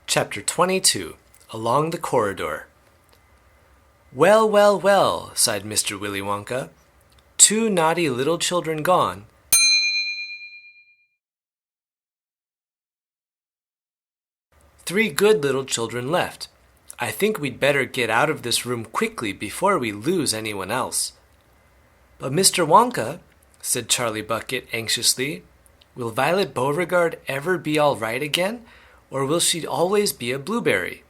Chapter 22 Along the Corridor. "Well, well, well," sighed Mr. Willy Wonka. "Two naughty little children gone. Three good little children left. I think we'd better get out of this room quickly before we lose anyone else." "But Mr. Wonka," said Charlie Bucket anxiously, "will Violet Beauregard ever be all right again, or will she always be a blueberry?"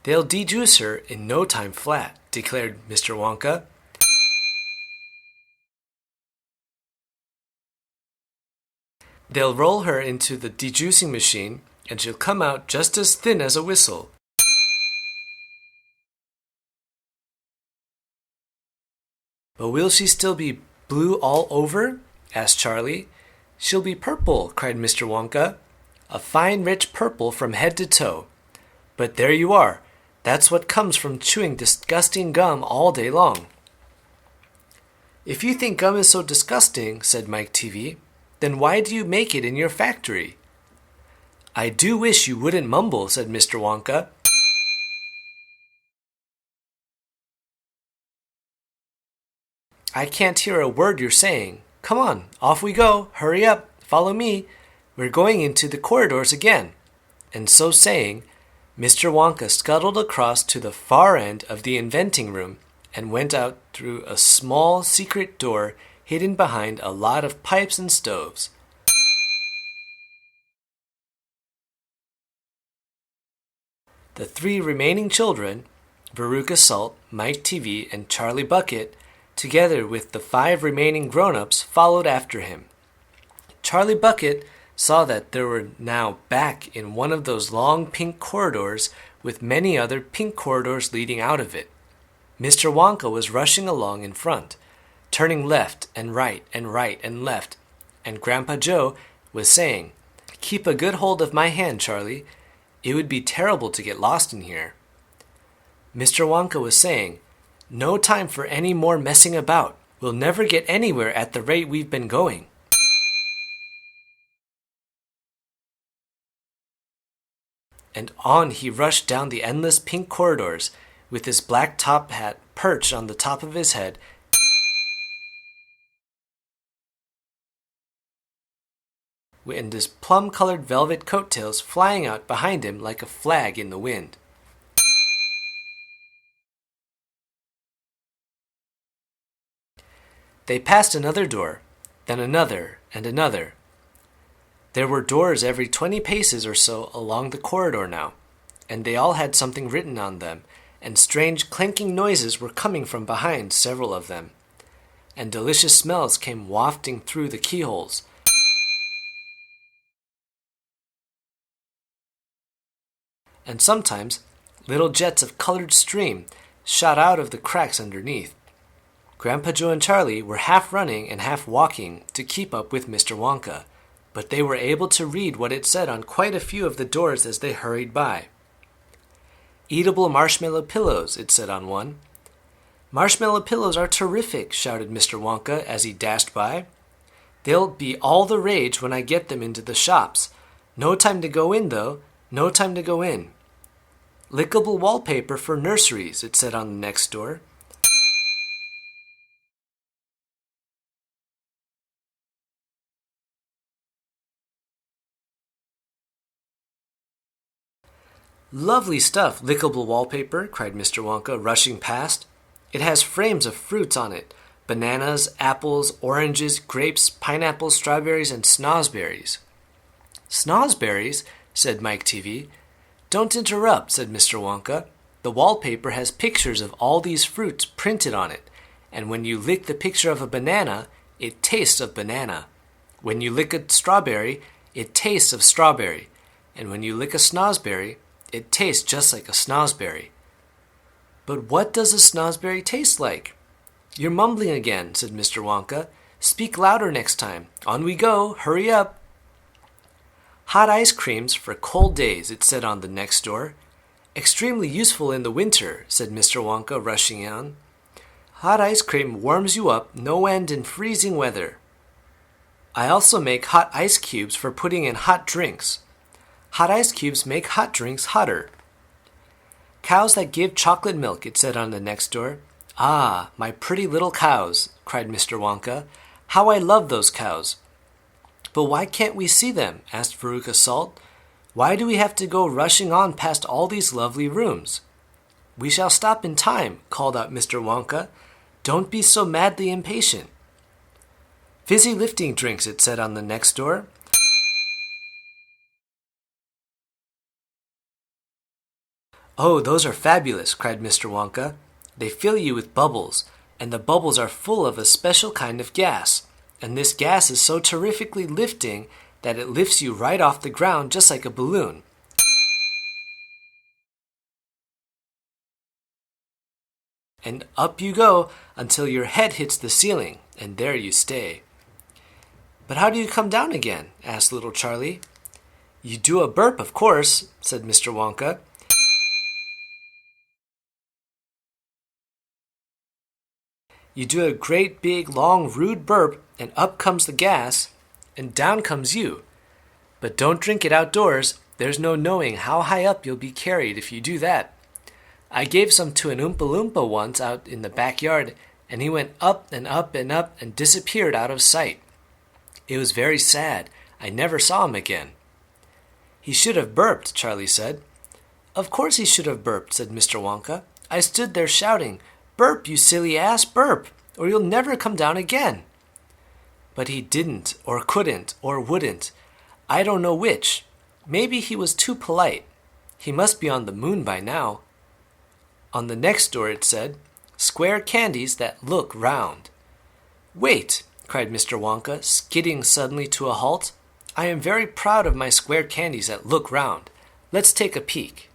"They'll dejuice her in no time flat," declared Mr. Wonka. "They'll roll her into the dejuicing machine, and she'll come out just as thin as a whistle." "But will she still be blue all over?" asked Charlie. "She'll be purple," cried Mr. Wonka. "A fine rich purple from head to toe. But there you are. That's what comes from chewing disgusting gum all day long." "If you think gum is so disgusting," said Mike TV, "then why do you make it in your factory?" "I do wish you wouldn't mumble," said Mr. Wonka. "I can't hear a word you're saying. Come on, off we go. Hurry up, follow me. We're going into the corridors again." And so saying, Mr. Wonka scuttled across to the far end of the inventing room and went out through a small secret door hidden behind a lot of pipes and stoves. The three remaining children, Veruca Salt, Mike TV, and Charlie Bucket, together with the 5 remaining grown-ups, followed after him. Charlie Bucket saw that they were now back in one of those long pink corridors with many other pink corridors leading out of it. Mr. Wonka was rushing along in front, turning left and right and left, and Grandpa Joe was saying, "Keep a good hold of my hand, Charlie. It would be terrible to get lost in here." Mr. Wonka was saying, "No time for any more messing about. We'll never get anywhere at the rate we've been going." And on he rushed down the endless pink corridors, with his black top hat perched on the top of his head, and his plum-colored velvet coattails flying out behind him like a flag in the wind. They passed another door, then another and another. There were doors every 20 paces or so along the corridor now, and they all had something written on them, and strange clanking noises were coming from behind several of them, and delicious smells came wafting through the keyholes. And sometimes little jets of colored steam shot out of the cracks underneath. Grandpa Joe and Charlie were half running and half walking to keep up with Mr. Wonka, but they were able to read what it said on quite a few of the doors as they hurried by. "Eatable marshmallow pillows," it said on one. "Marshmallow pillows are terrific," shouted Mr. Wonka as he dashed by. "They'll be all the rage when I get them into the shops. No time to go in, though. No time to go in." "Lickable wallpaper for nurseries," it said on the next door. "Lovely stuff, lickable wallpaper," cried Mr. Wonka, rushing past. "It has frames of fruits on it. Bananas, apples, oranges, grapes, pineapples, strawberries, and snozzberries." "Snozzberries?" said Mike TV. "Don't interrupt," said Mr. Wonka. "The wallpaper has pictures of all these fruits printed on it, and when you lick the picture of a banana, it tastes of banana. When you lick a strawberry, it tastes of strawberry. And when you lick a snozzberry, it tastes just like a snozzberry." "But what does a snozzberry taste like?" "You're mumbling again," said Mr. Wonka. "Speak louder next time. On we go. Hurry up." "Hot ice creams for cold days," it said on the next door. "Extremely useful in the winter," said Mr. Wonka, rushing on. "Hot ice cream warms you up no end in freezing weather. I also make hot ice cubes for putting in hot drinks. Hot ice cubes make hot drinks hotter. Cows that give chocolate milk, it said on the next door. Ah, my pretty little cows, cried Mr. Wonka. How I love those cows. But why can't we see them? Asked Veruca Salt. Why do we have to go rushing on past all these lovely rooms? We shall stop in time, called out Mr. Wonka. Don't be so madly impatient. Fizzy lifting drinks, it said on the next door. Oh, those are fabulous, cried Mr. Wonka. They fill you with bubbles, and the bubbles are full of a special kind of gas. And this gas is so terrifically lifting that it lifts you right off the ground just like a balloon. And up you go until your head hits the ceiling, and there you stay. But how do you come down again? Asked little Charlie. You do a burp, of course, said Mr. Wonka. You do a great big long rude burp, and up comes the gas, and down comes you. But don't drink it outdoors. There's no knowing how high up you'll be carried if you do that. I gave some to an Oompa Loompa once out in the backyard, and he went up and up and up and disappeared out of sight. It was very sad. I never saw him again. He should have burped, Charlie said. Of course he should have burped, said Mr. Wonka. I stood there shouting, Burp, you silly ass, burp, or you'll never come down again. But he didn't, or couldn't, or wouldn't. I don't know which. Maybe he was too polite. He must be on the moon by now. On the next door it said, Square candies that look round. Wait, cried Mr. Wonka, skidding suddenly to a halt. I am very proud of my square candies that look round. Let's take a peek.